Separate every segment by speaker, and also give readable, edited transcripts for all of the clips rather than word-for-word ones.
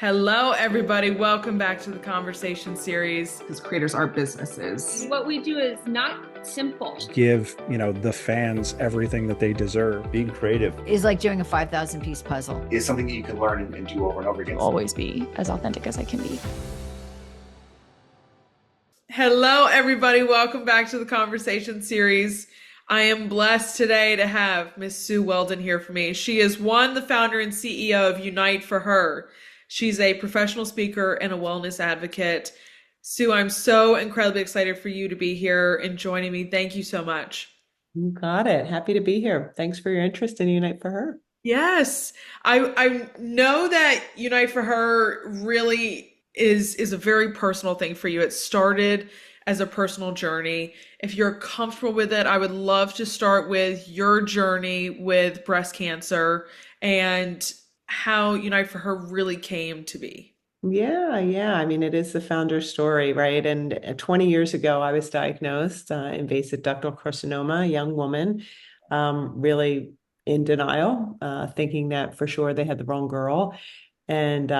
Speaker 1: Hello, everybody. Welcome back to the conversation series.
Speaker 2: Because creators are businesses.
Speaker 3: What we do is not simple.
Speaker 4: Give, the fans everything that they deserve.
Speaker 5: Being creative
Speaker 6: is like doing a 5,000 piece puzzle.
Speaker 5: is something that you can learn and do over and over again.
Speaker 7: Always be as authentic as I can be.
Speaker 1: Hello, everybody. Welcome back to the conversation series. I am blessed today to have Miss Sue Weldon here for me. She is the founder and CEO of Unite for Her. She's a professional speaker and a wellness advocate. Sue, I'm so incredibly excited for you to be here and joining me. Thank you so much.
Speaker 8: You got it. Happy to be here. Thanks for your interest in Unite for Her.
Speaker 1: Yes, I know that Unite for Her really is a very personal thing for you. It started as a personal journey. If you're comfortable with it, I would love to start with your journey with breast cancer and how Unite for Her really came to be.
Speaker 8: Yeah. I mean, it is the founder story, right? And 20 years ago, I was diagnosed invasive ductal carcinoma, a young woman, really in denial, thinking that for sure they had the wrong girl. And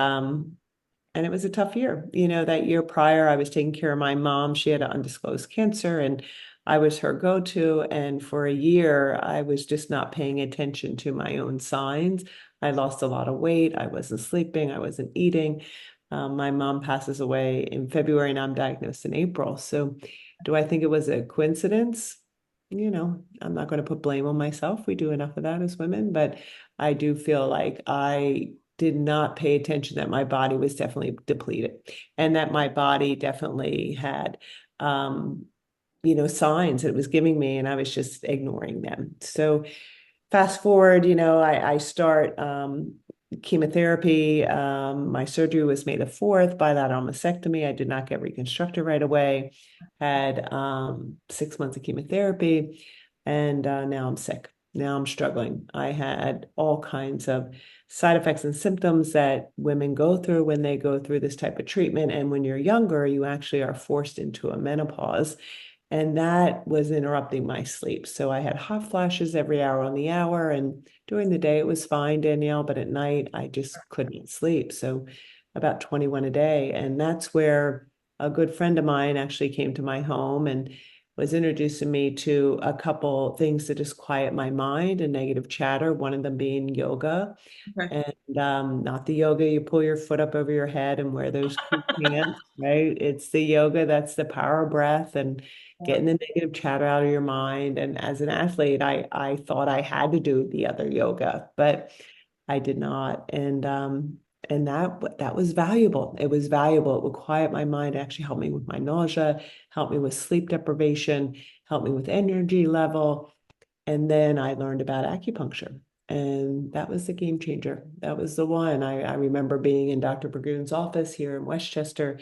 Speaker 8: it was a tough year. That year prior, I was taking care of my mom. She had an undisclosed cancer, and I was her go-to. And for a year, I was just not paying attention to my own signs. I lost a lot of weight. I wasn't sleeping. I wasn't eating. My mom passes away in February, and I'm diagnosed in April. So do I think it was a coincidence? I'm not going to put blame on myself. We do enough of that as women, but I do feel like I did not pay attention that my body was definitely depleted and that my body definitely had, signs that it was giving me, and I was just ignoring them. So fast forward, I start chemotherapy. My surgery was May the 4th, bilateral mastectomy. I did not get reconstructed right away. Had 6 months of chemotherapy, and now I'm sick. Now I'm struggling. I had all kinds of side effects and symptoms that women go through when they go through this type of treatment. And when you're younger, you actually are forced into a menopause. And that was interrupting my sleep. So I had hot flashes every hour on the hour. And during the day, it was fine, Danielle. But at night, I just couldn't sleep. So about 21 a day. And that's where a good friend of mine actually came to my home and was introducing me to a couple things to just quiet my mind and negative chatter, one of them being yoga.
Speaker 1: Okay.
Speaker 8: And not the yoga you pull your foot up over your head and wear those cool pants, right? It's the yoga that's the power of breath and getting the negative chatter out of your mind. And as an athlete, I thought I had to do the other yoga, but I did not. And that was valuable. It was valuable. It would quiet my mind, actually help me with my nausea, help me with sleep deprivation, help me with energy level. And then I learned about acupuncture. And that was the game changer. That was the one. I remember being in Dr. Burgoon's office here in Westchester.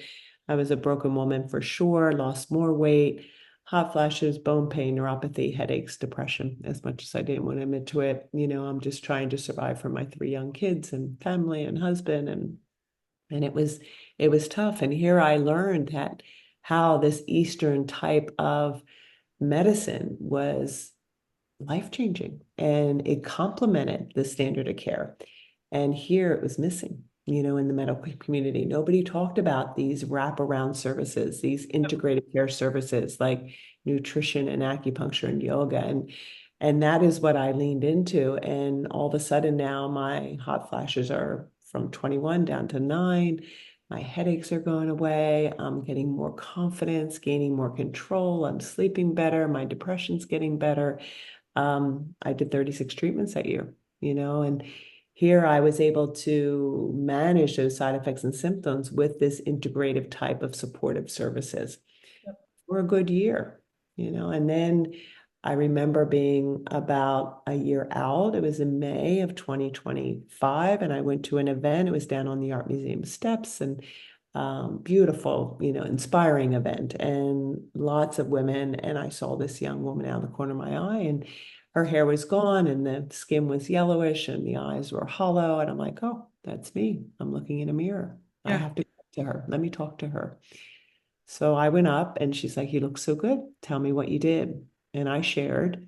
Speaker 8: I was a broken woman for sure, lost more weight, hot flashes, bone pain, neuropathy, headaches, depression. As much as I didn't want to admit to it, I'm just trying to survive for my 3 young kids and family and husband. And it was tough. And here I learned that how this Eastern type of medicine was life-changing and it complemented the standard of care. And here it was missing, in the medical community. Nobody talked about these wraparound services, these integrative care services like nutrition and acupuncture and yoga. And that is what I leaned into. And all of a sudden now my hot flashes are from 21 down to 9. My headaches are going away. I'm getting more confidence, gaining more control. I'm sleeping better. My depression's getting better. I did 36 treatments that year, and here I was able to manage those side effects and symptoms with this integrative type of supportive services for a good year, and then I remember being about a year out. It was in May of 2025, and I went to an event. It was down on the Art Museum steps, and beautiful, inspiring event, and lots of women. And I saw this young woman out of the corner of my eye, and her hair was gone, and the skin was yellowish, and the eyes were hollow. And I'm like, oh, that's me. I'm looking in a mirror. I have to talk to her. Let me talk to her. So I went up, and she's like, you look so good. Tell me what you did. And I shared,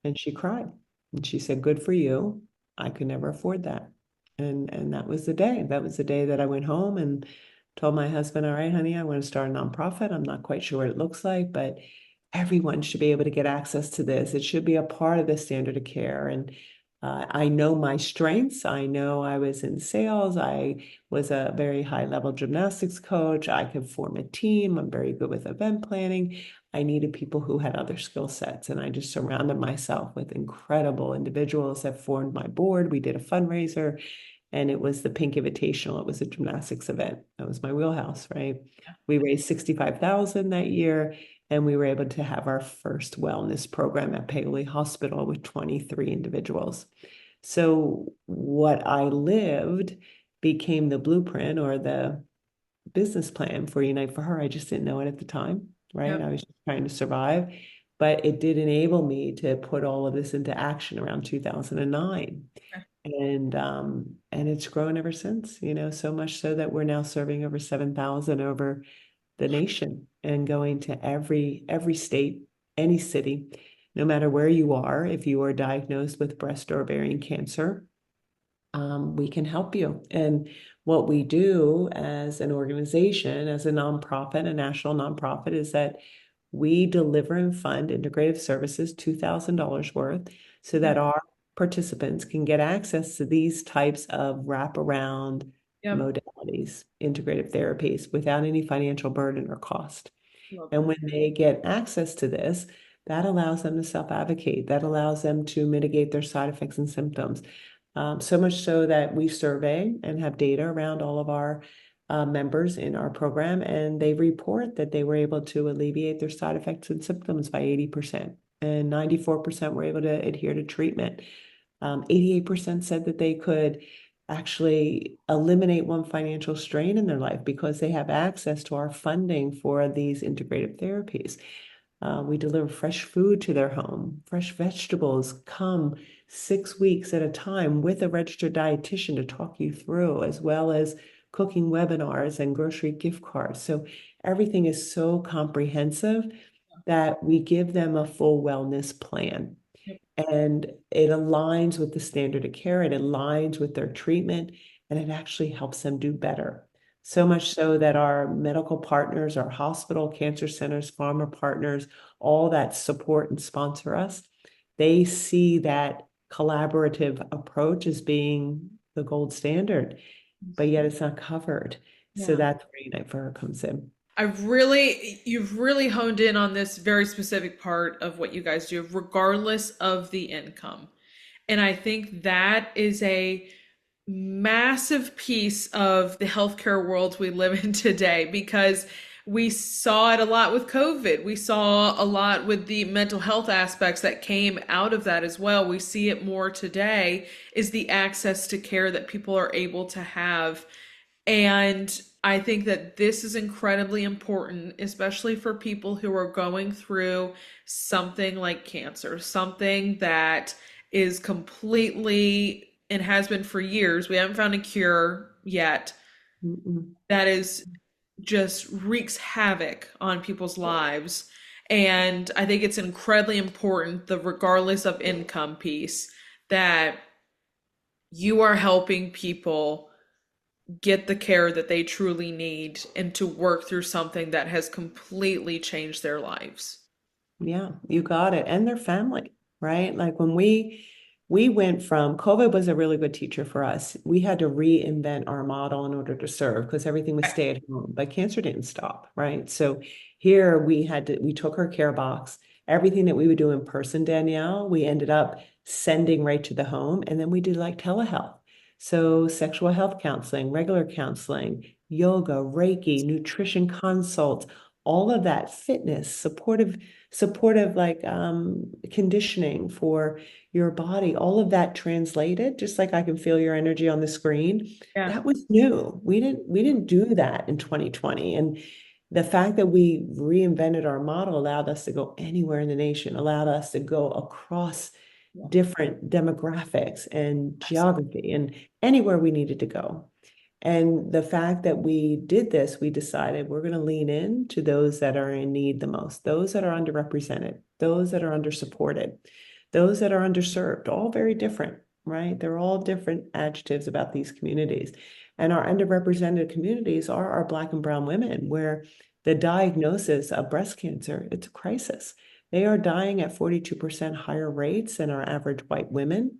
Speaker 8: and she cried. And she said, good for you. I could never afford that. And that was the day. That was the day that I went home and told my husband, all right, honey, I want to start a nonprofit. I'm not quite sure what it looks like, but everyone should be able to get access to this. It should be a part of the standard of care. And I know my strengths. I know I was in sales. I was a very high level gymnastics coach. I could form a team. I'm very good with event planning. I needed people who had other skill sets. And I just surrounded myself with incredible individuals that formed my board. We did a fundraiser and it was the Pink Invitational. It was a gymnastics event. That was my wheelhouse, right? We raised 65,000 that year. And we were able to have our first wellness program at Paoli Hospital with 23 individuals. So what I lived became the blueprint or the business plan for Unite for Her. I just didn't know it at the time, right?
Speaker 1: Yep.
Speaker 8: I was just trying to survive, but it did enable me to put all of this into action around 2009.
Speaker 1: Okay.
Speaker 8: And it's grown ever since, so much so that we're now serving over 7,000 over the nation and going to every state, any city, no matter where you are. If you are diagnosed with breast or ovarian cancer, we can help you. And what we do as an organization, as a nonprofit, a national nonprofit, is that we deliver and fund integrative services, $2,000 worth, so that our participants can get access to these types of wraparound
Speaker 1: Yep.
Speaker 8: modalities, integrative therapies, without any financial burden or cost.
Speaker 1: Love
Speaker 8: And
Speaker 1: that.
Speaker 8: when they get access to this, that allows them to self-advocate. That allows them to mitigate their side effects and symptoms. So much so that we survey and have data around all of our members in our program, and they report that they were able to alleviate their side effects and symptoms by 80%, and 94% were able to adhere to treatment. 88% said that they could actually eliminate one financial strain in their life because they have access to our funding for these integrative therapies. We deliver fresh food to their home. Fresh vegetables come 6 weeks at a time with a registered dietitian to talk you through, as well as cooking webinars and grocery gift cards. So everything is so comprehensive that we give them a full wellness plan.
Speaker 1: Yep.
Speaker 8: And it aligns with the standard of care, it aligns with their treatment, and it actually helps them do better. So much so that our medical partners, our hospital, cancer centers, pharma partners, all that support and sponsor us, they see that collaborative approach as being the gold standard, but yet it's not covered. So
Speaker 1: Yeah.
Speaker 8: that's where Unite for Her comes in.
Speaker 1: You've really honed in on this very specific part of what you guys do, regardless of the income. And I think that is a massive piece of the healthcare world we live in today, because we saw it a lot with COVID. We saw a lot with the mental health aspects that came out of that as well. We see it more today, is the access to care that people are able to have. And I think that this is incredibly important, especially for people who are going through something like cancer, something that is completely, and has been for years. We haven't found a cure yet. That is just wreaks havoc on people's lives. And I think it's incredibly important, the regardless of income piece, that you are helping people get the care that they truly need and to work through something that has completely changed their lives.
Speaker 8: Yeah, you got it. And their family, right? Like when we went from COVID was a really good teacher for us. We had to reinvent our model in order to serve because everything was stay at home, but cancer didn't stop, right? So here we took our care box, everything that we would do in person, Danielle, we ended up sending right to the home. And then we did like telehealth. So sexual health counseling, regular counseling, yoga, Reiki, nutrition consults, all of that fitness, supportive like conditioning for your body, all of that translated, just like I can feel your energy on the screen.
Speaker 1: Yeah.
Speaker 8: That was new. We didn't do that in 2020. And the fact that we reinvented our model allowed us to go anywhere in the nation, allowed us to go across different demographics and geography and anywhere we needed to go. And the fact that we did this, we decided we're going to lean in to those that are in need the most, those that are underrepresented, those that are undersupported, those that are underserved, all very different. right? They're all different adjectives about these communities. And our underrepresented communities are our Black and brown women, where the diagnosis of breast cancer, it's a crisis. They are dying at 42% higher rates than our average white women.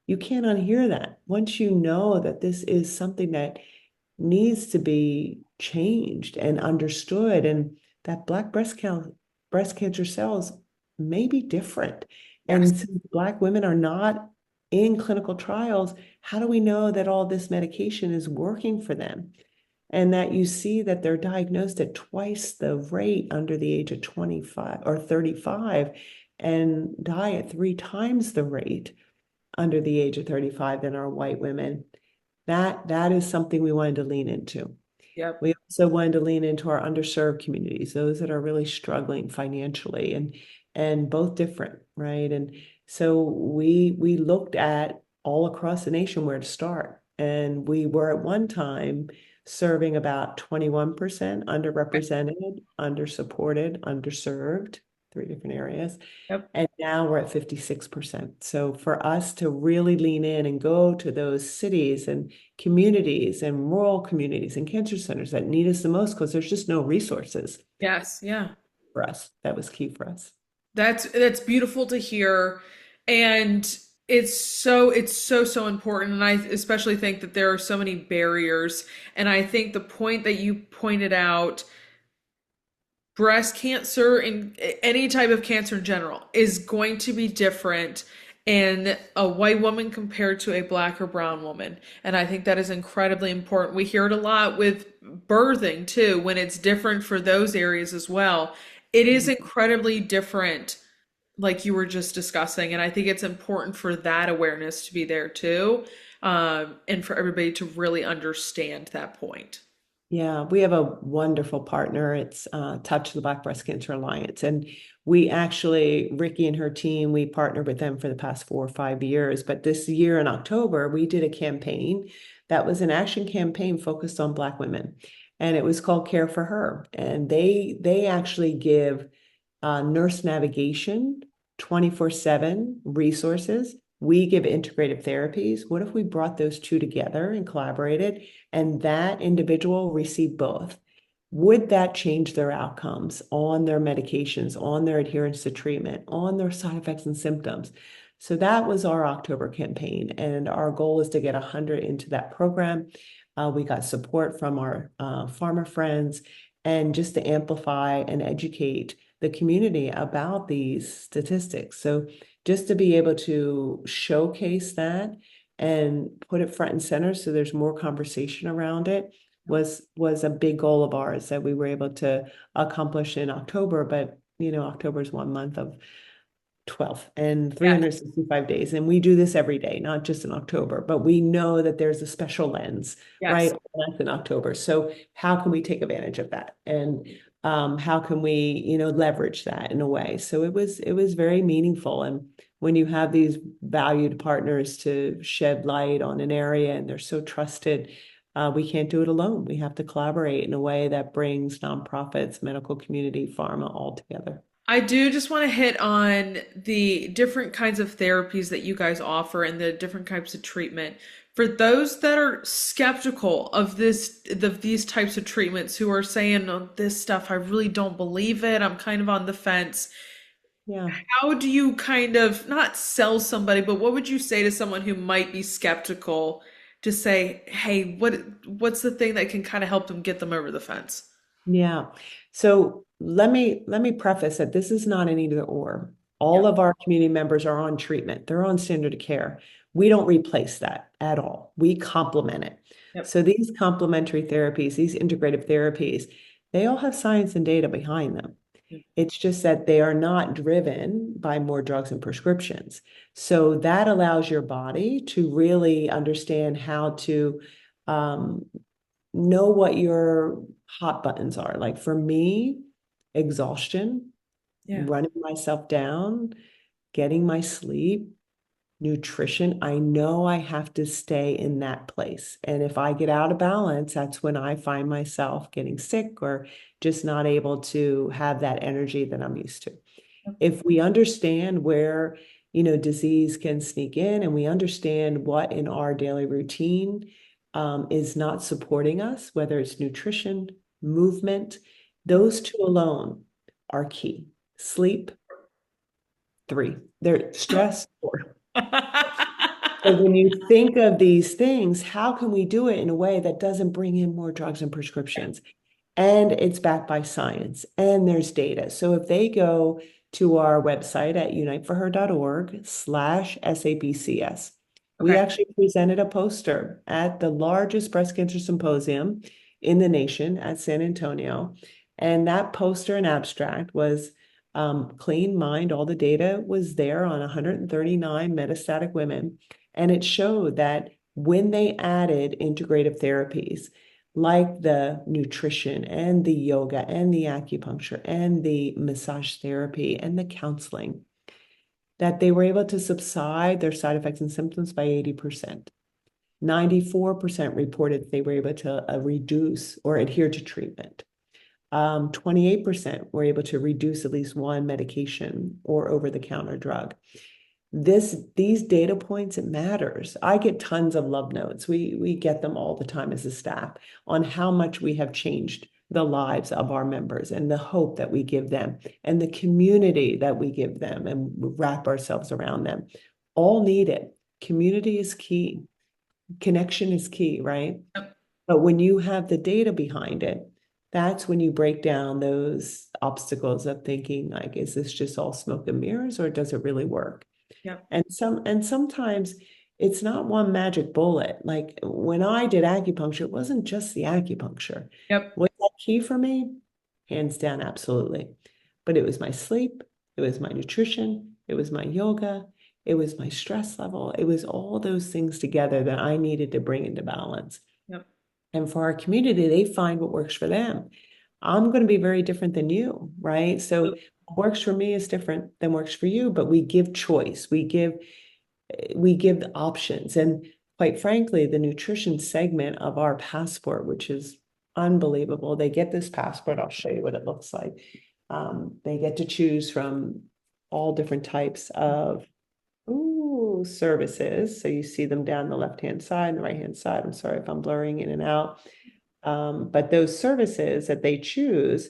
Speaker 8: You can't unhear that. Once you know that this is something that needs to be changed and understood, and that Black breast cancer cells may be different. And
Speaker 1: Yes.
Speaker 8: since Black women are not in clinical trials, how do we know that all this medication is working for them? And that you see that they're diagnosed at twice the rate under the age of 25 or 35 and die at 3 times the rate under the age of 35 than our white women. That is something we wanted to lean into.
Speaker 1: Yep.
Speaker 8: We also wanted to lean into our underserved communities, those that are really struggling financially, and both different, right? And so we looked at all across the nation where to start. And we were at one time serving about 21% underrepresented, undersupported, underserved, 3 different areas.
Speaker 1: Yep.
Speaker 8: And now we're at 56%. So for us to really lean in and go to those cities and communities and rural communities and cancer centers that need us the most, because there's just no resources
Speaker 1: Yes. Yeah.
Speaker 8: for us. That was key for us.
Speaker 1: That's beautiful to hear. And it's so important. And I especially think that there are so many barriers. And I think the point that you pointed out, breast cancer and any type of cancer in general is going to be different in a white woman compared to a Black or brown woman. And I think that is incredibly important. We hear it a lot with birthing too, when it's different for those areas as well. It is incredibly different, like you were just discussing. And I think it's important for that awareness to be there too, and for everybody to really understand that point.
Speaker 8: Yeah, we have a wonderful partner. It's Touch the Black Breast Cancer Alliance. And we actually, Ricky and her team, we partnered with them for the past 4 or 5 years. But this year in October, we did a campaign that was an action campaign focused on Black women. And it was called Care for Her. And they actually give nurse navigation, 24/7 resources. We give integrative therapies. What if we brought those two together and collaborated, and that individual received both? Would that change their outcomes on their medications, on their adherence to treatment, on their side effects and symptoms? So that was our October campaign, and our goal is to get 100 into that program. We got support from our pharma friends, and just to amplify and educate the community about these statistics. So just to be able to showcase that and put it front and center so there's more conversation around it was a big goal of ours that we were able to accomplish in October. But October is 1 month of 12 and 365 days. And we do this every day, not just in October, but we know that there's a special lens,
Speaker 1: Yes.
Speaker 8: right? That's in October. So how can we take advantage of that? And how can we, leverage that in a way? So it was very meaningful. And when you have these valued partners to shed light on an area and they're so trusted, we can't do it alone. We have to collaborate in a way that brings nonprofits, medical community, pharma all together.
Speaker 1: I do just want to hit on the different kinds of therapies that you guys offer and the different types of treatment. For those that are skeptical of these types of treatments, who are saying, "Oh, this stuff, I really don't believe it. I'm kind of on the fence."
Speaker 8: Yeah.
Speaker 1: How do you kind of not sell somebody, but what would you say to someone who might be skeptical to say, "Hey, what's the thing that can kind of help them get them over the fence?"
Speaker 8: Yeah. So let me preface that this is not an either or. All of our community members are on treatment. They're on standard of care. We don't replace that at all. We complement it.
Speaker 1: Yep.
Speaker 8: So these complementary therapies, these integrative therapies, they all have science and data behind them. It's just that they are not driven by more drugs and prescriptions. So that allows your body to really understand how to know what your hot buttons are. Like for me, exhaustion, running myself down, getting my sleep, nutrition. I know I have to stay in that place. And if I get out of balance, that's when I find myself getting sick or just not able to have that energy that I'm used to. If we understand where disease can sneak in, and we understand what in our daily routine is not supporting us, whether it's nutrition, movement, those two alone are key. Sleep, 3. They're stress, 4. So when you think of these things, how can we do it in a way that doesn't bring in more drugs and prescriptions? And it's backed by science and there's data. So if they go to our website at uniteforher.org/SABCS, we
Speaker 1: Okay.
Speaker 8: actually presented a poster at the largest breast cancer symposium in the nation at San Antonio. And that poster and abstract was clean mind. All the data was there on 139 metastatic women. And it showed that when they added integrative therapies, like the nutrition and the yoga and the acupuncture and the massage therapy and the counseling, that they were able to subside their side effects and symptoms by 80%. 94% reported they were able to reduce or adhere to treatment. 28% were able to reduce at least one medication or over-the-counter drug. These data points, it matters. I get tons of love notes. We get them all the time as a staff on how much we have changed the lives of our members and the hope that we give them and the community that we give them and wrap ourselves around them. All need it. Community is key. Connection is key, right?
Speaker 1: Yep.
Speaker 8: But when you have the data behind it, that's when you break down those obstacles of thinking like, is this just all smoke and mirrors or does it really work?
Speaker 1: Yep.
Speaker 8: And sometimes it's not one magic bullet. Like when I did acupuncture, it wasn't just the acupuncture.
Speaker 1: Yep.
Speaker 8: Was that key for me? Hands down, absolutely. But it was my sleep, it was my nutrition, it was my yoga, it was my stress level. It was all those things together that I needed to bring into balance.
Speaker 1: Yep.
Speaker 8: And for our community, they find what works for them. I'm going to be very different than you, right? So what works for me is different than works for you, but we give choice. We give the options. And quite frankly, the nutrition segment of our passport, which is unbelievable. They get this passport. I'll show you what it looks like. They get to choose from all different types of services. So you see them down the left-hand side and the right-hand side. I'm sorry if I'm blurring in and out. But those services that they choose,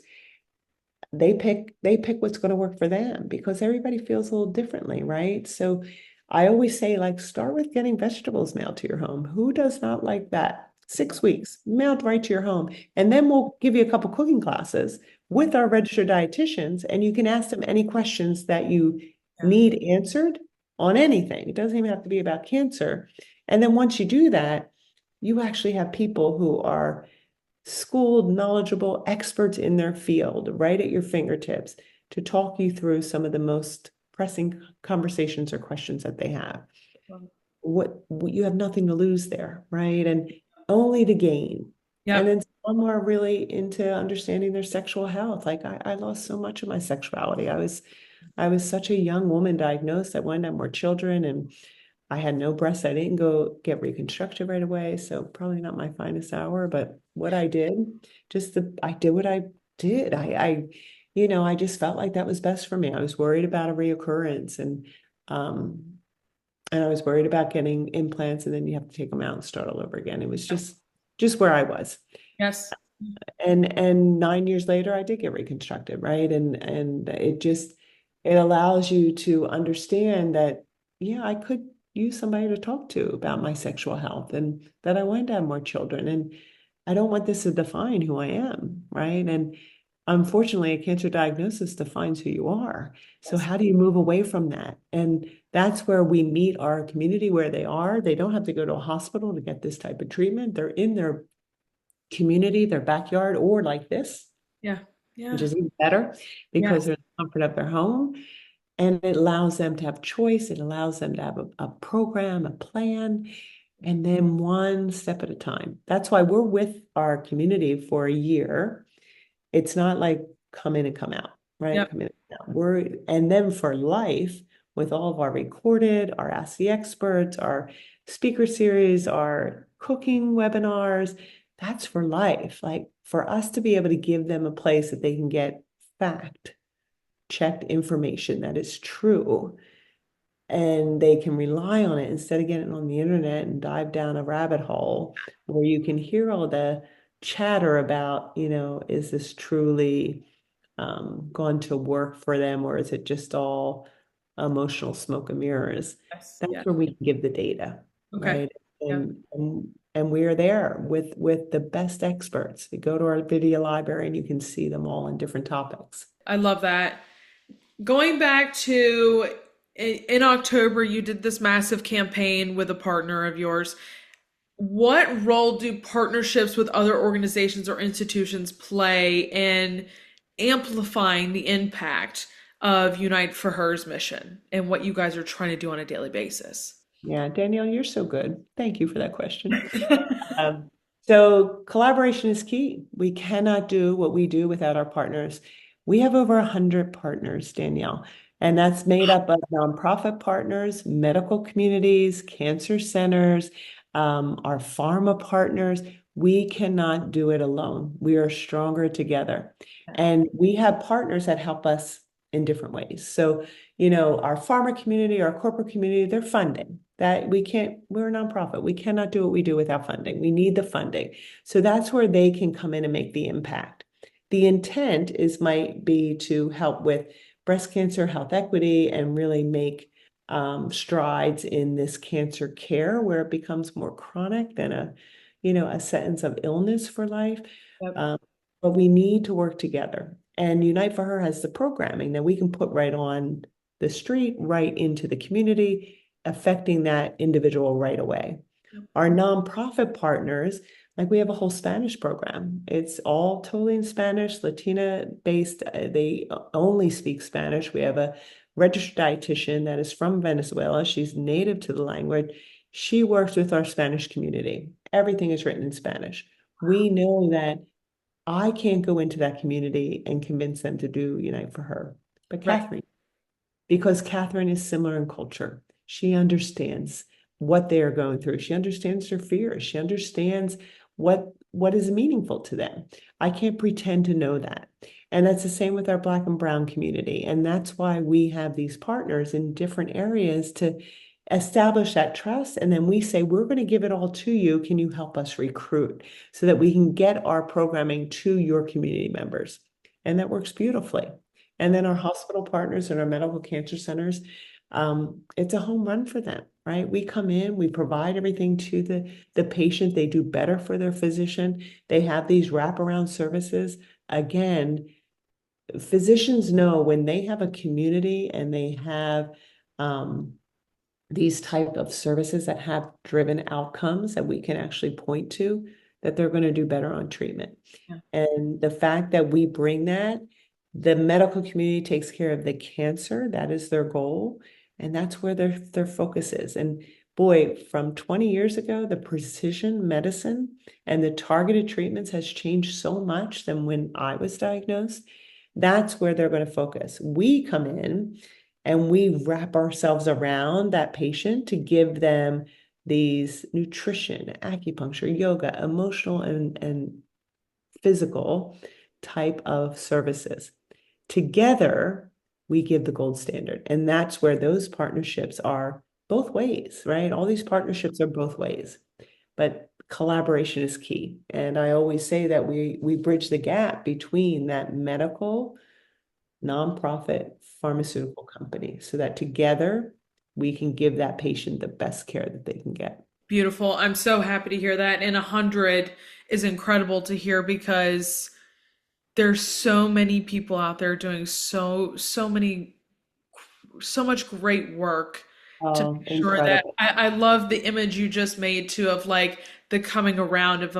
Speaker 8: they pick what's going to work for them because everybody feels a little differently, right? So I always say, like, start with getting vegetables mailed to your home. Who does not like that? 6 weeks mailed right to your home. And then we'll give you a couple cooking classes with our registered dietitians, and you can ask them any questions that you need answered on anything. It doesn't even have to be about cancer. And then once you do that, you actually have people who are schooled, knowledgeable, experts in their field right at your fingertips to talk you through some of the most pressing conversations or questions that they have. What you have nothing to lose there, right? And only to gain.
Speaker 1: Yep.
Speaker 8: And then some are really into understanding their sexual health. Like I lost so much of my sexuality. I was such a young woman diagnosed. I wanted to have more children and I had no breasts. I didn't go get reconstructed right away. So probably not my finest hour, but what I did, I did what I did. I just felt like that was best for me. I was worried about a reoccurrence and I was worried about getting implants and then you have to take them out and start all over again. It was just where I was.
Speaker 1: Yes.
Speaker 8: And 9 years later, I did get reconstructed, right? And it allows you to understand that, yeah, I could use somebody to talk to about my sexual health and that I wanted to have more children. And I don't want this to define who I am, right? And unfortunately, a cancer diagnosis defines who you are. So how do you move away from that? And that's where we meet our community where they are. They don't have to go to a hospital to get this type of treatment. They're in their community, their backyard, or like this.
Speaker 1: Yeah. Yeah.
Speaker 8: Which is even better because they're in the comfort of their home. And it allows them to have choice. It allows them to have a program, a plan, and then one step at a time. That's why we're with our community for a year. It's not like come in and come out, right?
Speaker 1: Yep.
Speaker 8: Come in and out. And then for life, with all of our recorded, our Ask the Experts, our speaker series, our cooking webinars, that's for life. Like for us to be able to give them a place that they can get fact checked information that is true and they can rely on it instead of getting on the internet and dive down a rabbit hole where you can hear all the chatter about, is this truly going to work for them, or is it just all emotional smoke and mirrors?
Speaker 1: Yes.
Speaker 8: That's
Speaker 1: Yeah.
Speaker 8: where we can give the data,
Speaker 1: Okay.
Speaker 8: right?
Speaker 1: Yeah.
Speaker 8: And we are there with the best experts. You go to our video library and you can see them all on different topics.
Speaker 1: I love that. Going back to in October, you did this massive campaign with a partner of yours. What role do partnerships with other organizations or institutions play in amplifying the impact of Unite for Her's mission and what you guys are trying to do on a daily basis?
Speaker 8: Yeah, Danielle, you're so good. Thank you for that question. So collaboration is key. We cannot do what we do without our partners. We have over 100 partners, Danielle, and that's made up of nonprofit partners, medical communities, cancer centers, our pharma partners. We cannot do it alone. We are stronger together. And we have partners that help us in different ways. So, our pharma community, our corporate community, they're funding that we're a nonprofit. We cannot do what we do without funding. We need the funding. So that's where they can come in and make the impact. The intent might be to help with breast cancer health equity and really make strides in this cancer care where it becomes more chronic than a sentence of illness for life.
Speaker 1: Yep.
Speaker 8: But we need to work together. And Unite for Her has the programming that we can put right on the street, right into the community, affecting that individual right away. Our nonprofit partners, like we have a whole Spanish program. It's all totally in Spanish, Latina based. They only speak Spanish. We have a registered dietitian that is from Venezuela. She's native to the language. She works with our Spanish community. Everything is written in Spanish. We know that I can't go into that community and convince them to do Unite for Her, but
Speaker 1: Right.
Speaker 8: Catherine, because Catherine is similar in culture. She understands what they are going through. She understands their fears. She understands what is meaningful to them. I can't pretend to know that. And that's the same with our Black and Brown community. And that's why we have these partners in different areas to establish that trust. And then we say, we're going to give it all to you. Can you help us recruit so that we can get our programming to your community members? And that works beautifully. And then our hospital partners and our medical cancer centers, it's a home run for them, right? We come in, we provide everything to the patient. They do better for their physician. They have these wraparound services. Again, physicians know when they have a community and they have these type of services that have driven outcomes that we can actually point to, that they're going to do better on treatment.
Speaker 1: Yeah.
Speaker 8: And the fact that we bring that, the medical community takes care of the cancer, that is their goal. And that's where their focus is. And boy, from 20 years ago, the precision medicine and the targeted treatments has changed so much than when I was diagnosed. That's where they're going to focus. We come in and we wrap ourselves around that patient to give them these nutrition, acupuncture, yoga, emotional and physical type of services. Together, we give the gold standard. And that's where those partnerships are both ways, right? All these partnerships are both ways, but collaboration is key. And I always say that we bridge the gap between that medical, nonprofit, pharmaceutical company so that together we can give that patient the best care that they can get.
Speaker 1: Beautiful. I'm so happy to hear that. And 100 is incredible to hear because there's so many people out there doing so much great work to make sure that
Speaker 8: Incredible.
Speaker 1: I love the image you just made too of like the coming around of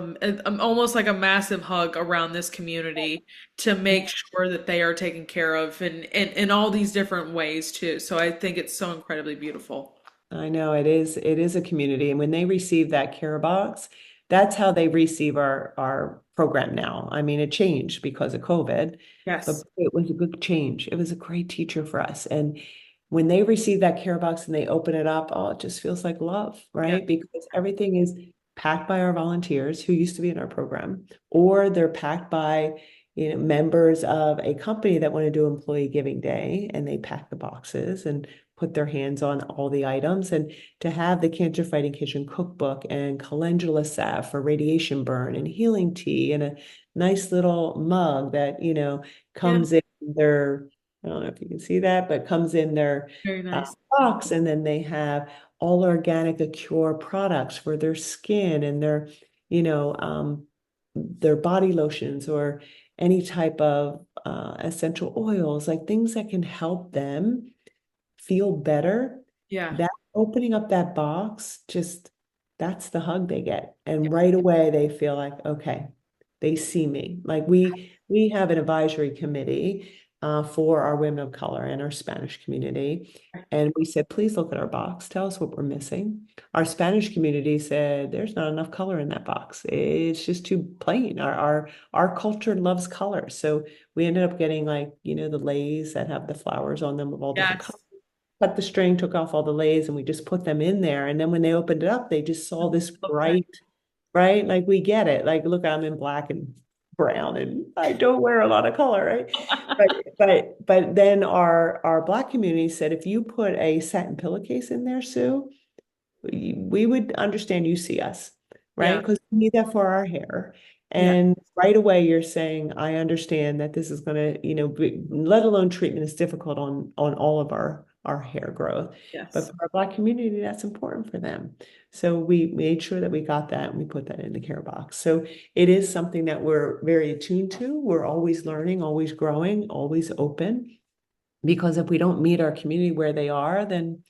Speaker 1: almost like a massive hug around this community to make sure that they are taken care of in all these different ways too. So I think it's so incredibly beautiful.
Speaker 8: I know it is a community. And when they receive that care box, that's how they receive our program now. I mean, it changed because of COVID, but
Speaker 1: Yes.
Speaker 8: it was a good change. It was a great teacher for us. And when they receive that care box and they open it up, oh, it just feels like love, right? Because everything is packed by our volunteers who used to be in our program, or they're packed by members of a company that want to do employee giving day, and they pack the boxes and put their hands on all the items, and to have the Cancer Fighting Kitchen cookbook and calendula salve for radiation burn and healing tea and a nice little mug that,
Speaker 1: Yeah,
Speaker 8: comes in their, I don't know if you can see that, but comes in their
Speaker 1: very nice.
Speaker 8: box. And then they have all organic Acure products for their skin and you know, their body lotions or any type of essential oils, like things that can help them feel better.
Speaker 1: Yeah.
Speaker 8: That opening up that box, just that's the hug they get. And right away they feel like, okay, they see me. Like we have an advisory committee for our women of color and our Spanish community. And we said, please look at our box, tell us what we're missing. Our Spanish community said, there's not enough color in that box. It's just too plain. Our culture loves color. So we ended up getting like, the leis that have the flowers on them of all different
Speaker 1: Yes.
Speaker 8: colors. Cut the string, took off all the leis, and we just put them in there. And then when they opened it up, they just saw this bright, right? Like we get it. Like, look, I'm in black and brown, and I don't wear a lot of color, right? But then our Black community said, if you put a satin pillowcase in there, Sue, we would understand you see us, right?
Speaker 1: Yeah.
Speaker 8: Because we need that for our hair.
Speaker 1: Yeah.
Speaker 8: And right away, you're saying, I understand that this is going to, let alone treatment is difficult on all of our hair growth.
Speaker 1: Yes.
Speaker 8: But for our Black community, that's important for them. So we made sure that we got that and we put that in the care box. So it is something that we're very attuned to. We're always learning, always growing, always open. Because if we don't meet our community where they are, then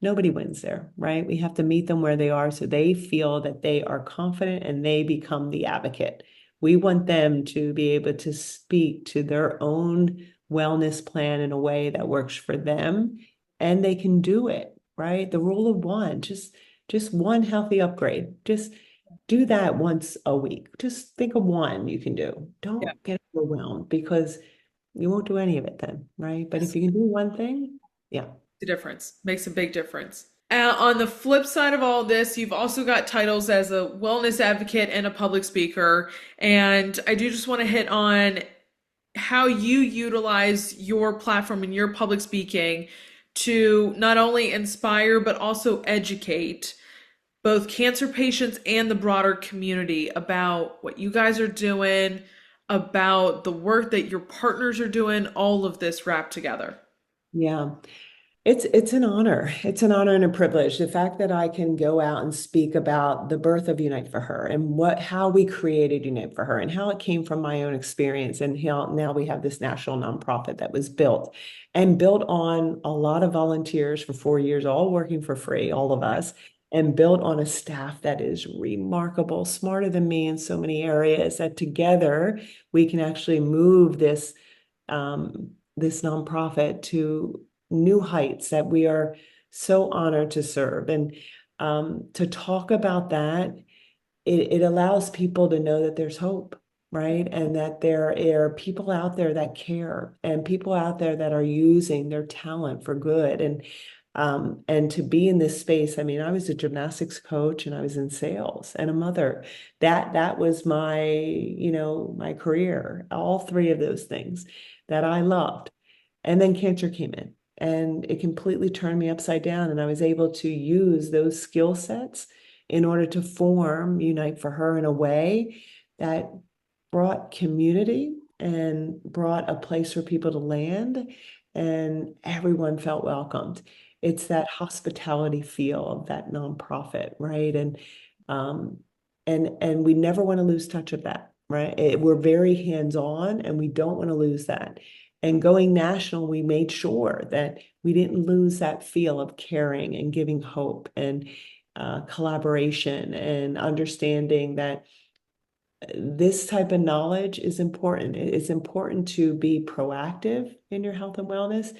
Speaker 8: nobody wins there, right? We have to meet them where they are so they feel that they are confident and they become the advocate. We want them to be able to speak to their own wellness plan in a way that works for them, and they can do it, right? The rule of one, just one healthy upgrade. Just do that once a week. Just think of one you can do. Don't get overwhelmed, because you won't do any of it then, right? But if you can do one thing, yeah.
Speaker 1: The difference makes a big difference. On the flip side of all this, you've also got titles as a wellness advocate and a public speaker. And I do just want to hit on how you utilize your platform and your public speaking to not only inspire, but also educate both cancer patients and the broader community about what you guys are doing, about the work that your partners are doing, all of this wrapped together.
Speaker 8: Yeah. It's an honor. It's an honor and a privilege. The fact that I can go out and speak about the birth of Unite for Her and how we created Unite for Her and how it came from my own experience, and how now we have this national nonprofit that was built on a lot of volunteers for 4 years, all working for free, all of us, and built on a staff that is remarkable, smarter than me in so many areas, that together we can actually move this nonprofit to new heights that we are so honored to serve. And to talk about that, it allows people to know that there's hope, right? And that there are people out there that care, and people out there that are using their talent for good. And to be in this space, I mean, I was a gymnastics coach and I was in sales and a mother. That was my, my career, all three of those things that I loved. And then cancer came in. And it completely turned me upside down. And I was able to use those skill sets in order to form Unite for Her in a way that brought community and brought a place for people to land, and everyone felt welcomed. It's that hospitality feel of that nonprofit, right? And we never want to lose touch of that, right? We're very hands-on, and we don't want to lose that. And going national, we made sure that we didn't lose that feel of caring and giving hope and collaboration and understanding that this type of knowledge is important. It's important to be proactive in your health and wellness.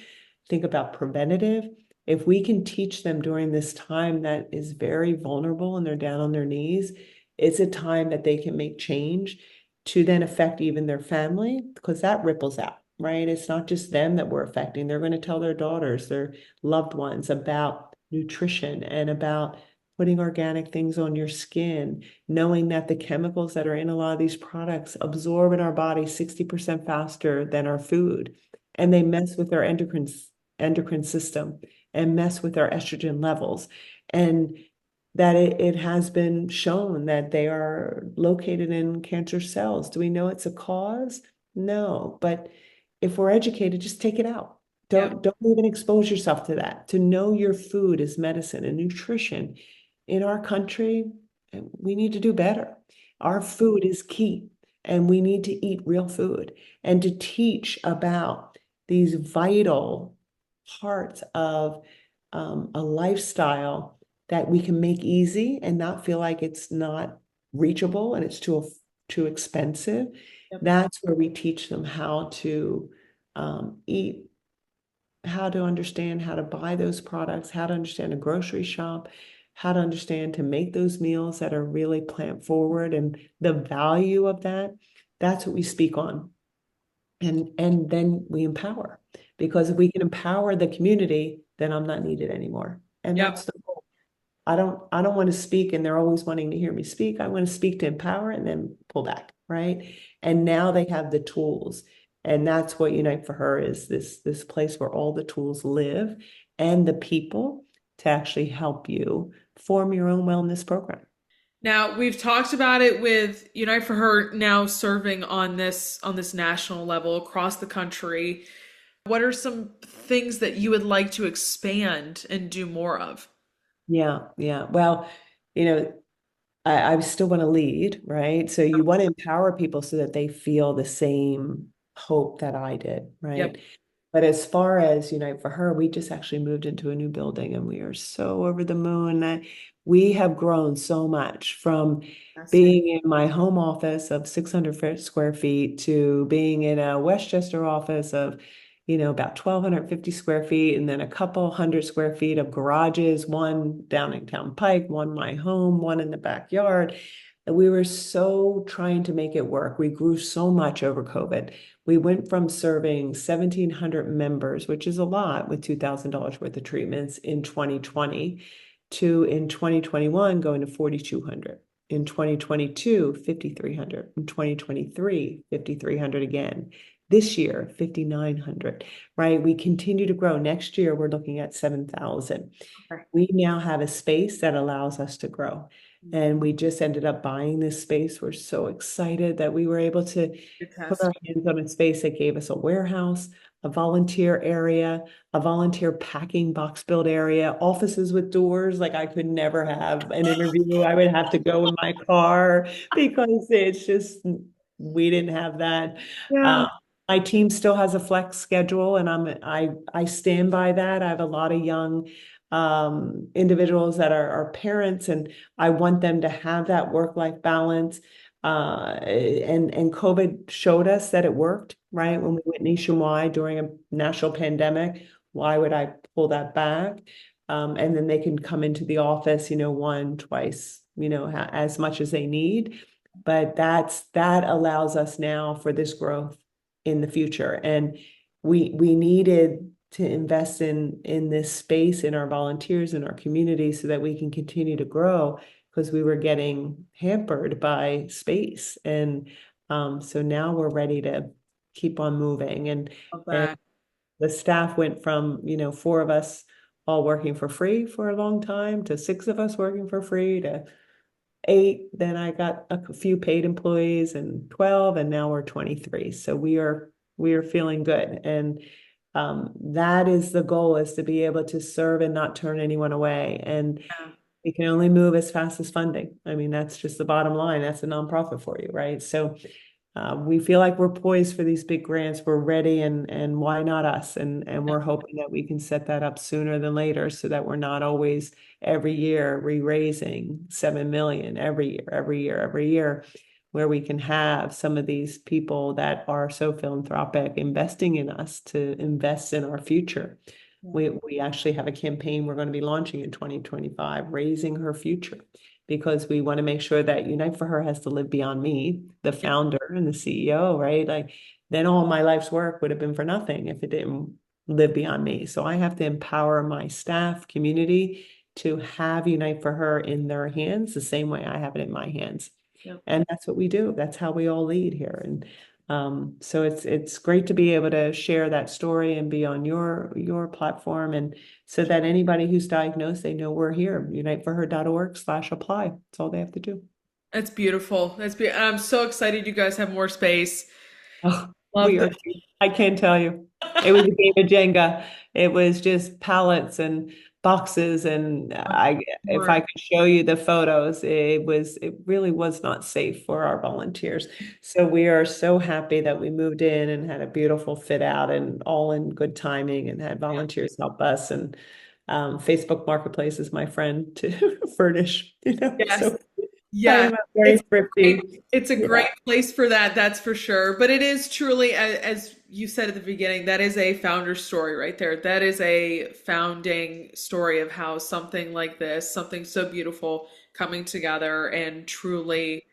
Speaker 8: Think about preventative. If we can teach them during this time that is very vulnerable and they're down on their knees, it's a time that they can make change to then affect even their family, because that ripples out. Right? It's not just them that we're affecting. They're going to tell their daughters, their loved ones, about nutrition and about putting organic things on your skin, knowing that the chemicals that are in a lot of these products absorb in our body 60% faster than our food, and they mess with our endocrine system. and mess with our estrogen levels. And that it has been shown that they are located in cancer cells. Do we know it's a cause? No, but if we're educated, just take it out.
Speaker 1: Yep.
Speaker 8: Don't even expose yourself to that. To know your food is medicine and nutrition. In our country, we need to do better. Our food is key, and we need to eat real food and to teach about these vital parts of a lifestyle that we can make easy and not feel like it's not reachable and it's too expensive.
Speaker 1: Yep.
Speaker 8: That's where we teach them how to eat, how to understand how to buy those products, how to understand a grocery shop, how to understand to make those meals that are really plant forward and the value of that. That's what we speak on. And then we empower, because if we can empower the community, then I'm not needed anymore. And
Speaker 1: Yep.
Speaker 8: that's the goal. I don't want to speak and they're always wanting to hear me speak. I want to speak to empower and then pull back, right? And now they have the tools. And that's what Unite for Her is, this place where all the tools live and the people to actually help you form your own wellness program.
Speaker 1: Now, we've talked about it with Unite for Her now serving on this national level across the country. What are some things that you would like to expand and do more of?
Speaker 8: Yeah, yeah. Well, you know, I still want to lead, right? So you want to empower people so that they feel the same hope that I did,
Speaker 1: Yep.
Speaker 8: right? But as far as Unite for Her, we just actually moved into a new building and we are so over the moon that we have grown so much from being in my home office of 600 square feet to being in a Westchester office of, about 1,250 square feet, and then a couple hundred square feet of garages, one down in Town Pike, one my home, one in the backyard. And we were so trying to make it work. We grew so much over COVID. We went from serving 1,700 members, which is a lot with $2,000 worth of treatments in 2020, to in 2021 going to 4,200. In 2022, 5,300. In 2023, 5,300 again. This year, 5,900, right? We continue to grow. Next year, we're looking at 7,000.
Speaker 1: Okay.
Speaker 8: We now have a space that allows us to grow. And we just ended up buying this space. We're so excited that we were able to put our hands on a space that gave us a warehouse, a volunteer area, a volunteer packing box build area, offices with doors. Like I could never have an interview. I would have to go in my car because it's just, we didn't have that.
Speaker 1: Yeah.
Speaker 8: My team still has a flex schedule and I stand by that. I have a lot of young individuals that are parents, and I want them to have that work-life balance. And COVID showed us that it worked, right? When we went nationwide during a national pandemic, why would I pull that back? And then they can come into the office, one, twice, as much as they need. But that allows us now for this growth in the future. And we needed to invest in this space, in our volunteers, in our community, so that we can continue to grow, because we were getting hampered by space. And so now we're ready to keep on moving. And the staff went from, 4 of us all working for free for a long time to 6 of us working for free to 8. Then I got a few paid employees and 12, and now we're 23. So we are feeling good. And that is the goal, is to be able to serve and not turn anyone away. And we can only move as fast as funding. I mean, that's just the bottom line. That's a nonprofit for you, right? So we feel like we're poised for these big grants. We're ready, and why not us? And we're hoping that we can set that up sooner than later, so that we're not always every year re-raising 7 million every year, where we can have some of these people that are so philanthropic investing in us to invest in our future. We actually have a campaign we're going to be launching in 2025, Raising Her Future, because we want to make sure that Unite for Her has to live beyond me, the founder and the CEO, right? Like, then all my life's work would have been for nothing if it didn't live beyond me. So I have to empower my staff, community, to have Unite for Her in their hands the same way I have it in my hands. And that's what we do. That's how we all lead here. And So it's great to be able to share that story and be on your platform, and so that anybody who's diagnosed, they know we're here. Uniteforher.org/apply. That's all they have to do.
Speaker 1: That's beautiful. I'm so excited you guys have more space.
Speaker 8: Oh,
Speaker 1: Love
Speaker 8: we are.
Speaker 1: the
Speaker 8: I can't tell you. It was a game of Jenga. It was just pallets and boxes, and if I
Speaker 1: more.
Speaker 8: could show you the photos, it really was not safe for our volunteers. So we are so happy that we moved in and had a beautiful fit out and all in good timing and had volunteers help us, and Facebook Marketplace is my friend to furnish,
Speaker 1: Yes.
Speaker 8: so I
Speaker 1: Yeah,
Speaker 8: am very
Speaker 1: it's great.
Speaker 8: thrifty.
Speaker 1: It's a
Speaker 8: Yeah.
Speaker 1: great place for that, that's for sure. But it is truly, as you said at the beginning, that is a founder story right there. That is a founding story of how something like this, something so beautiful, coming together and truly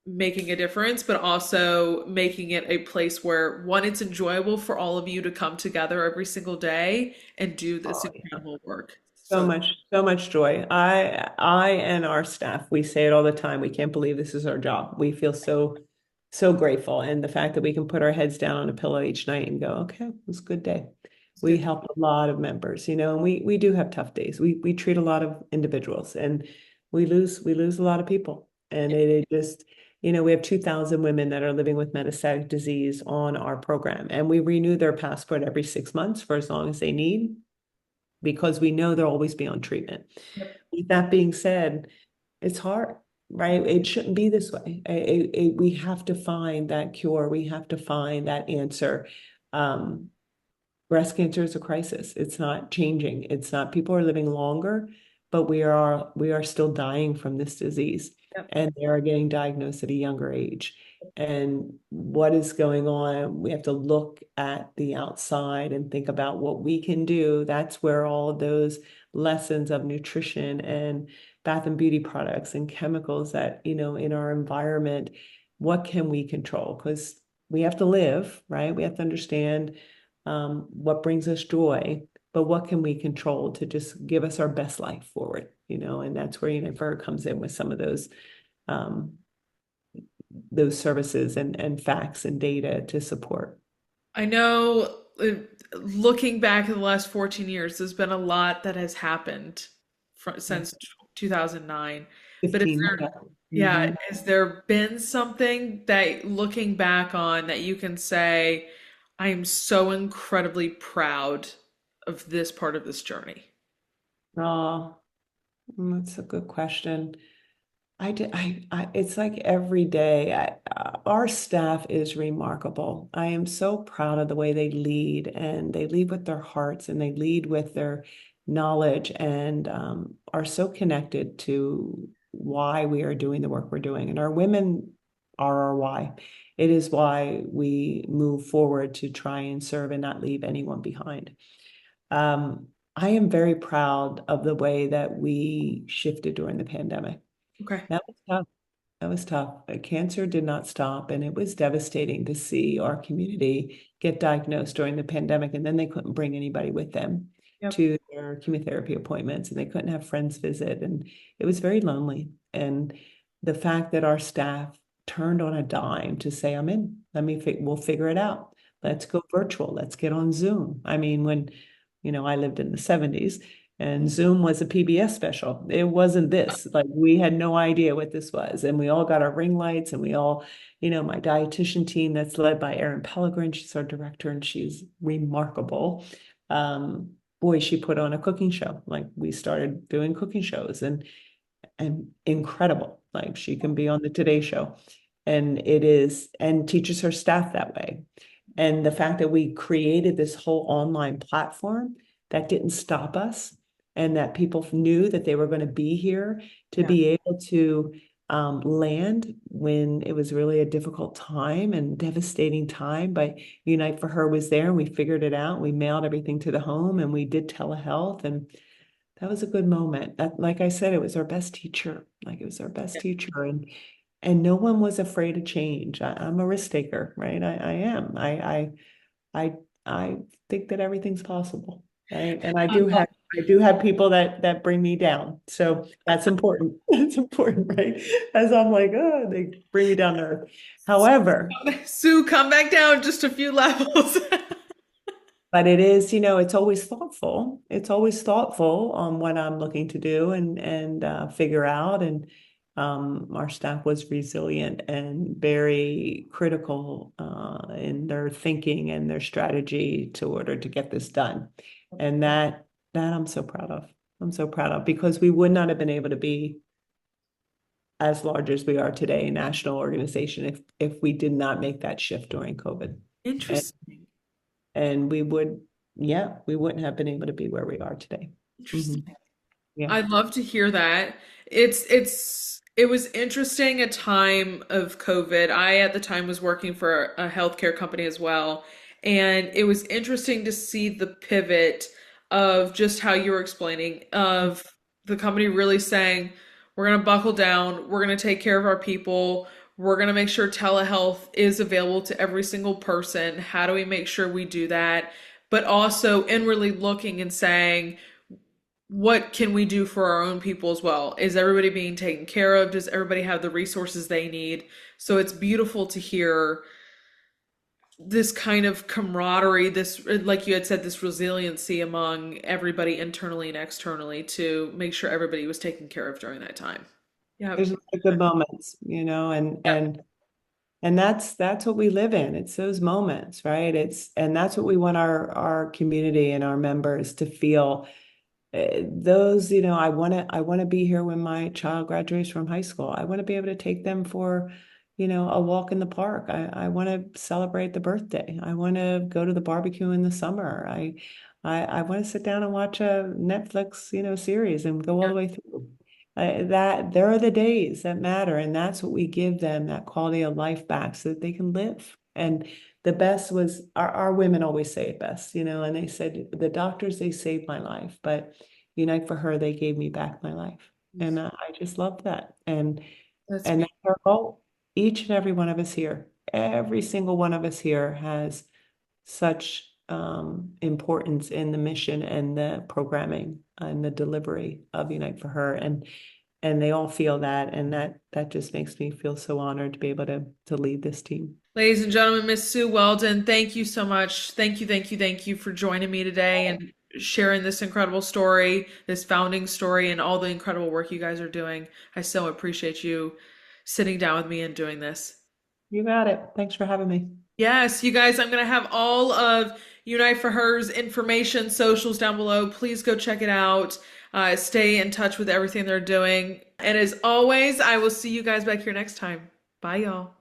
Speaker 1: making a difference, but also making it a place where, one, it's enjoyable for all of you to come together every single day and do this
Speaker 8: Oh,
Speaker 1: incredible work.
Speaker 8: so
Speaker 1: So,
Speaker 8: much, so much joy. I and our staff, we say it all the time. We can't believe this is our job. We feel so grateful. And the fact that we can put our heads down on a pillow each night and go, okay, it was a good day.
Speaker 1: it's
Speaker 8: We
Speaker 1: good.
Speaker 8: help a lot of members, and we do have tough days. We treat a lot of individuals, and we lose a lot of people. And it just, we have 2,000 women that are living with metastatic disease on our program, and we renew their passport every 6 months for as long as they need, because we know they'll always be on treatment. With that being said, it's hard, right? It shouldn't be this way. We have to find that cure. We have to find that answer. Um, Breast cancer is a crisis. It's not changing. It's not, people are living longer, but we are still dying from this disease,
Speaker 1: Yep.
Speaker 8: and they are getting diagnosed at a younger age. And what is going on? We have to look at the outside and think about what we can do. That's where all of those lessons of nutrition and bath and beauty products and chemicals that, in our environment, what can we control? Because we have to live, right? We have to understand what brings us joy, but what can we control to just give us our best life forward, and that's where Unifer comes in with some of um, those services and facts and data to support.
Speaker 1: I know, looking back at the last 14 years, there's been a lot that has happened
Speaker 8: Yeah.
Speaker 1: since 2009. But
Speaker 8: 15. Yeah.
Speaker 1: yeah,
Speaker 8: Mhm.
Speaker 1: has there been something that, looking back on, that you can say, I am so incredibly proud of this part of this journey?
Speaker 8: Oh, that's a good question. It's like every day. Our staff is remarkable. I am so proud of the way they lead, and they lead with their hearts, and they lead with their knowledge, and are so connected to why we are doing the work we're doing. And our women are our why. It is why we move forward to try and serve and not leave anyone behind. I am very proud of the way that we shifted during the pandemic.
Speaker 1: Okay.
Speaker 8: That was tough. That was tough. Cancer did not stop, and it was devastating to see our community get diagnosed during the pandemic, and then they couldn't bring anybody with them
Speaker 1: Yep.
Speaker 8: to their chemotherapy appointments, and they couldn't have friends visit, and it was very lonely. And the fact that our staff turned on a dime to say, "I'm in. We'll figure it out. Let's go virtual. Let's get on Zoom." I mean, when I lived in the 70s, and Zoom was a PBS special. It wasn't this. Like, we had no idea what this was. And we all got our ring lights, and we all, my dietitian team that's led by Erin Pellegrin, she's our director, and she's remarkable. Boy, she put on a cooking show. Like, we started doing cooking shows, and incredible. Like, she can be on the Today Show, and teaches her staff that way. And the fact that we created this whole online platform that didn't stop us, and that people knew that they were going to be here to
Speaker 1: Yeah.
Speaker 8: be able to land when it was really a difficult time and devastating time. But Unite for Her was there, and we figured it out. We mailed everything to the home, and we did telehealth, and that was a good moment. That, like I said, it was our best teacher. Like, it was our best teacher, and no one was afraid of change. I'm a risk taker, right? I am. I think that everything's possible, right? And I
Speaker 1: I
Speaker 8: do
Speaker 1: love
Speaker 8: have I do have people that bring me down. So that's important. That's important, right? As I'm like, oh, they bring me down to earth. However,
Speaker 1: Sue, come back down just a few levels.
Speaker 8: but it is, it's always thoughtful. It's always thoughtful on what I'm looking to do and figure out. And our staff was resilient and very critical in their thinking and their strategy to order to get this done. And that I'm so proud of. I'm so proud of because we would not have been able to be as large as we are today, a national organization, if we did not make that shift during COVID.
Speaker 1: Interesting.
Speaker 8: And we would, yeah, we wouldn't have been able to be where we are today.
Speaker 1: Interesting.
Speaker 8: Yeah.
Speaker 1: I'd love to hear that. It was interesting a time of COVID. I at the time was working for a healthcare company as well, and it was interesting to see the pivot of just how you were explaining of the company really saying, we're going to buckle down, we're going to take care of our people, we're going to make sure telehealth is available to every single person. How do we make sure we do that? But also inwardly looking and saying, what can we do for our own people as well? Is everybody being taken care of? Does everybody have the resources they need? So it's beautiful to hear this kind of camaraderie, this, like you had said, this resiliency among everybody internally and externally to make sure everybody was taken care of during that time. Yeah.
Speaker 8: There's a lot of good moments, and that's what we live in. It's those moments, right? And that's what we want our community and our members to feel. Those, I want to be here when my child graduates from high school. I want to be able to take them for, a walk in the park. I want to celebrate the birthday. I want to go to the barbecue in the summer. I want to sit down and watch a Netflix, series and go all the way through. That there are the days that matter, and that's what we give them, that quality of life back so that they can live. And the best was our women always say it best, and they said, the doctors, they saved my life, but Unite for Her, they gave me back my life. And I just love that. And
Speaker 1: That's
Speaker 8: that's our goal. Each and every one of us here, every single one of us here has such importance in the mission and the programming and the delivery of Unite for Her. And they all feel that, and that just makes me feel so honored to be able to lead this team.
Speaker 1: Ladies and gentlemen, Miss Sue Weldon, thank you so much. Thank you for joining me today and sharing this incredible story, this founding story, and all the incredible work you guys are doing. I so appreciate you sitting down with me and doing this.
Speaker 8: You got it. Thanks for having me.
Speaker 1: Yes, you guys, I'm going to have all of Unite for Her's information, socials down below. Please go check it out. Stay in touch with everything they're doing. And as always, I will see you guys back here next time. Bye, y'all.